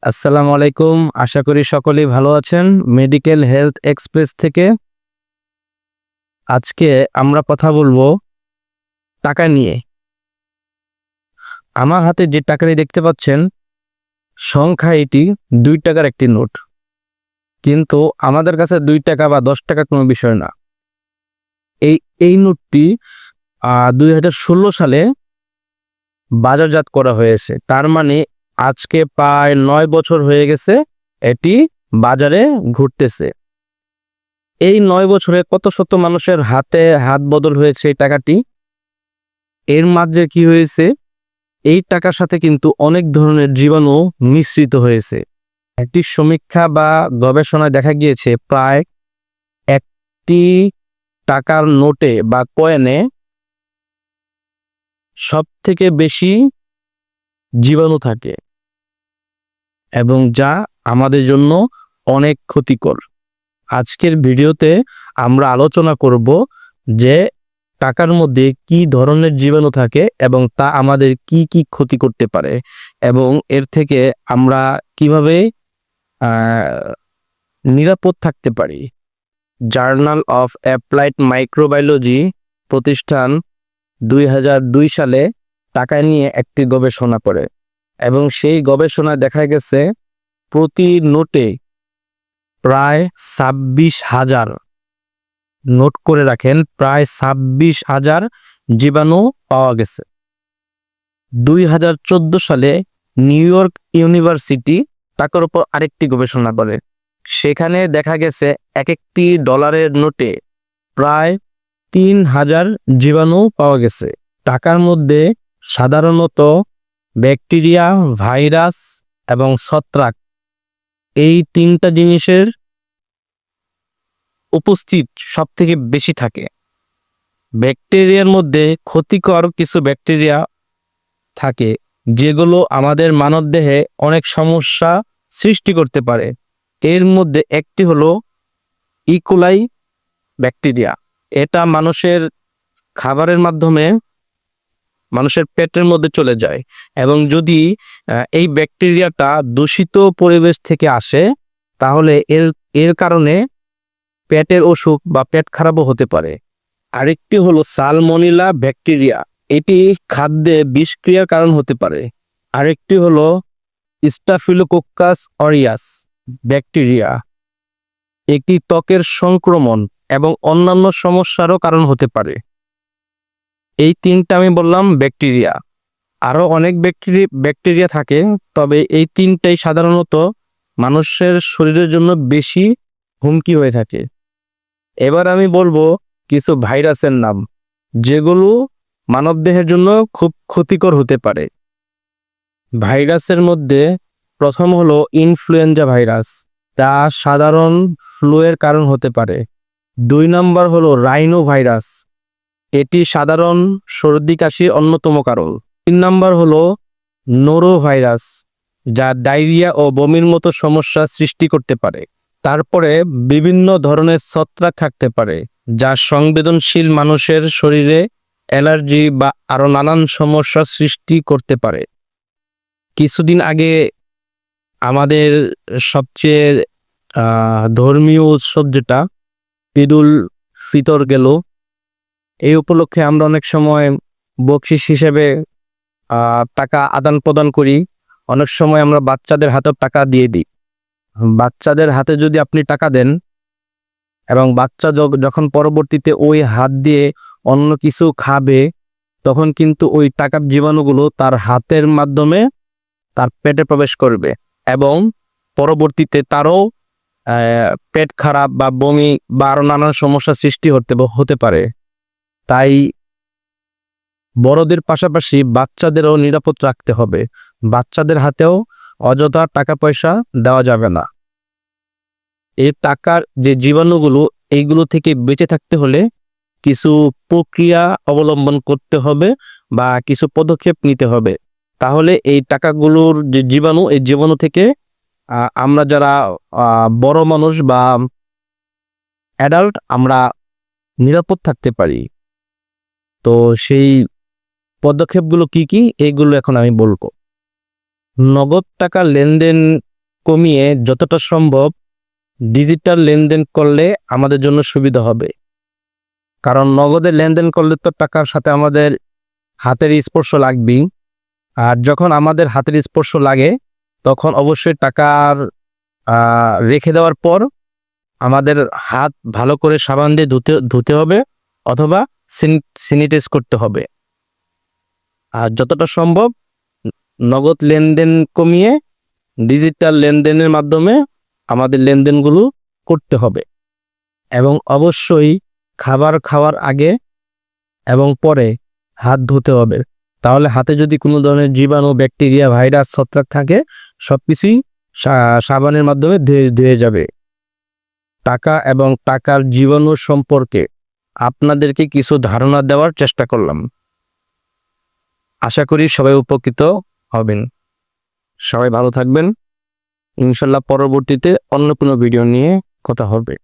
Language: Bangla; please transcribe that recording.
আসসালামু আলাইকুম। আশা করি সকলেই ভালো আছেন। মেডিকেল হেলথ এক্সপ্রেস থেকে আজকে আমরা কথা বলবো টাকা নিয়ে। আমার হাতে যে টাকাটি দেখতে পাচ্ছেন, সংখ্যা এটি ২ টাকার একটি নোট। কিন্তু আমাদের কাছে ২ টাকা বা ১০ টাকা কোনো বিষয় না। এই নোটটি ২০১৬ সালে বাজারজাত করা হয়েছে। তার মানে আজকে প্রায় ৯ বছর হয়ে গেছে এটি বাজারে ঘুরতেছে। এই ৯ বছরে কত শত মানুষের হাতে হাত বদল হয়েছে এই টাকাটি। এর মাঝে কি হয়েছে, এই টাকার সাথে কিন্তু অনেক ধরনের জীবাণু মিশ্রিত হয়েছে। একটি সমীক্ষা বা গবেষণায় দেখা গিয়েছে প্রায় একটি টাকার নোটে বা কয়েনে সবথেকে বেশি জীবাণু থাকে এবং যা আমাদের জন্য অনেক ক্ষতিকর। আজকের ভিডিওতে আমরা আলোচনা করব যে টাকার মধ্যে কি ধরনের জীবাণু থাকে এবং তা আমাদের কি কি ক্ষতি করতে পারে এবং এর থেকে আমরা কিভাবে নিরাপদ থাকতে পারি। জার্নাল অফ অ্যাপ্লাইড মাইক্রোবায়োলজি প্রতিষ্ঠান ২০০২ সালে টাকা নিয়ে একটি গবেষণা করে এবং সেই গবেষণায় দেখা গেছে প্রতি নোটে প্রায় ২৬,০০০, নোট করে রাখেন, প্রায় ২৬,০০০ জীবাণু পাওয়া গেছে। ২০১৪ সালে নিউ ইয়র্ক ইউনিভার্সিটি টাকার উপর আরেকটি গবেষণা করে। সেখানে দেখা গেছে এক একটি ডলারের নোটে প্রায় ৩,০০০ জীবাণু পাওয়া গেছে। টাকার মধ্যে সাধারণত ব্যাকটেরিয়া, ভাইরাস এবং ছত্রাক, এই তিনটা জিনিসের উপস্থিত সব থেকে বেশি থাকে। ব্যাকটেরিয়ার মধ্যে ক্ষতিকর কিছু ব্যাকটেরিয়া থাকে যেগুলো আমাদের মানবদেহে অনেক সমস্যা সৃষ্টি করতে পারে। এর মধ্যে একটি হলো ইকোলাই ব্যাকটেরিয়া। এটা মানুষের খাবারের মাধ্যমে মানুষের পেটের মধ্যে চলে যায় এবং যদি এই ব্যাকটেরিয়াটা দূষিত পরিবেশ থেকে আসে তাহলে এর কারণে পেটের অসুখ বা পেট খারাপও হতে পারে। আরেকটি হলো সালমোনেলা ব্যাকটেরিয়া, এটি খাদ্যে বিষক্রিয়ার কারণ হতে পারে। আরেকটি হলো স্টাফিলোকোকাস অরিয়াস ব্যাকটেরিয়া, এটি ত্বকের সংক্রমণ এবং অন্যান্য সমস্যারও কারণ হতে পারে। এই তিনটা আমি বললাম ব্যাকটেরিয়া, আরও অনেক ব্যাকটেরিয়া থাকে, তবে এই তিনটাই সাধারণত মানুষের শরীরের জন্য বেশি হুমকি হয়ে থাকে। এবার আমি বলবো কিছু ভাইরাসের নাম যেগুলো মানবদেহের জন্য খুব ক্ষতিকর হতে পারে। ভাইরাসের মধ্যে প্রথম হলো ইনফ্লুয়েঞ্জা ভাইরাস, তা সাধারণ ফ্লুয়ের কারণ হতে পারে। ২ নম্বর হলো রাইনো ভাইরাস, এটি সাধারণ সর্দি কাশির অন্যতম কারণ। ৩ নম্বর হলো নোরো ভাইরাস, যা ডায়রিয়া ও বমির মতো সমস্যা সৃষ্টি করতে পারে। তারপরে বিভিন্ন ধরনের ছত্রাক থাকতে পারে যা সংবেদনশীল মানুষের শরীরে অ্যালার্জি বা আরো নানান সমস্যার সৃষ্টি করতে পারে। কিছুদিন আগে আমাদের সবচেয়ে ধর্মীয় উৎসব যেটা ঈদুল ফিতর গেল, এই উপলক্ষে আমরা অনেক সময় বকশিস হিসেবে টাকা আদান প্রদান করি। অনেক সময় আমরা বাচ্চাদের হাতেও টাকা দিয়ে দিই। বাচ্চাদের হাতে যদি আপনি টাকা দেন এবং বাচ্চা যখন পরবর্তীতে ওই হাত দিয়ে অন্য কিছু খাবে, তখন কিন্তু ওই টাকার জীবাণুগুলো তার হাতের মাধ্যমে তার পেটে প্রবেশ করবে এবং পরবর্তীতে তারও পেট খারাপ বা বমি বা আরো নানান সমস্যা সৃষ্টি হতে পারে। তাই বড়দের পাশাপাশি বাচ্চাদেরও নিরাপদ রাখতে হবে। বাচ্চাদের হাতেও অযথা টাকা পয়সা দেওয়া যাবে না। এই টাকার যে জীবাণুগুলো, এইগুলো থেকে বেঁচে থাকতে হলে কিছু প্রক্রিয়া অবলম্বন করতে হবে বা কিছু পদক্ষেপ নিতে হবে। তাহলে এই টাকাগুলোর যে জীবাণু, এই জীবাণু থেকে আমরা যারা বড় মানুষ বা অ্যাডাল্ট, আমরা নিরাপদ থাকতে পারি। তো সেই পদক্ষেপগুলো কি কি, এইগুলো এখন আমি বলবো। নগদ টাকা লেনদেন কমিয়ে যতটা সম্ভব ডিজিটাল লেনদেন করলে আমাদের জন্য সুবিধা হবে। কারণ নগদে লেনদেন করলে তো টাকার সাথে আমাদের হাতের স্পর্শ লাগবেই। আর যখন আমাদের হাতের স্পর্শ লাগে তখন অবশ্যই টাকার রেখে দেওয়ার পর আমাদের হাত ভালো করে সাবান দিয়ে ধুতে হবে অথবা স্যানিটাইজ করতে হবে। আর যতটা সম্ভব নগদ লেনদেন কমিয়ে ডিজিটাল লেনদেনের মাধ্যমে আমাদের লেনদেনগুলো করতে হবে। এবং অবশ্যই খাবার খাওয়ার আগে এবং পরে হাত ধুতে হবে। তাহলে হাতে যদি কোনো ধরনের জীবাণু, ব্যাকটেরিয়া, ভাইরাস, ছত্রাক থাকে সব কিছুই সাবানের মাধ্যমে ধুয়ে যাবে। টাকা এবং টাকার জীবাণু সম্পর্কে আপনাদেরকে কিছু ধারণা দেওয়ার চেষ্টা করলাম। আশা করি সবাই উপকৃত হবেন। সবাই ভালো থাকবেন। ইনশাল্লাহ পরবর্তীতে অন্য কোনো ভিডিও নিয়ে কথা হবে।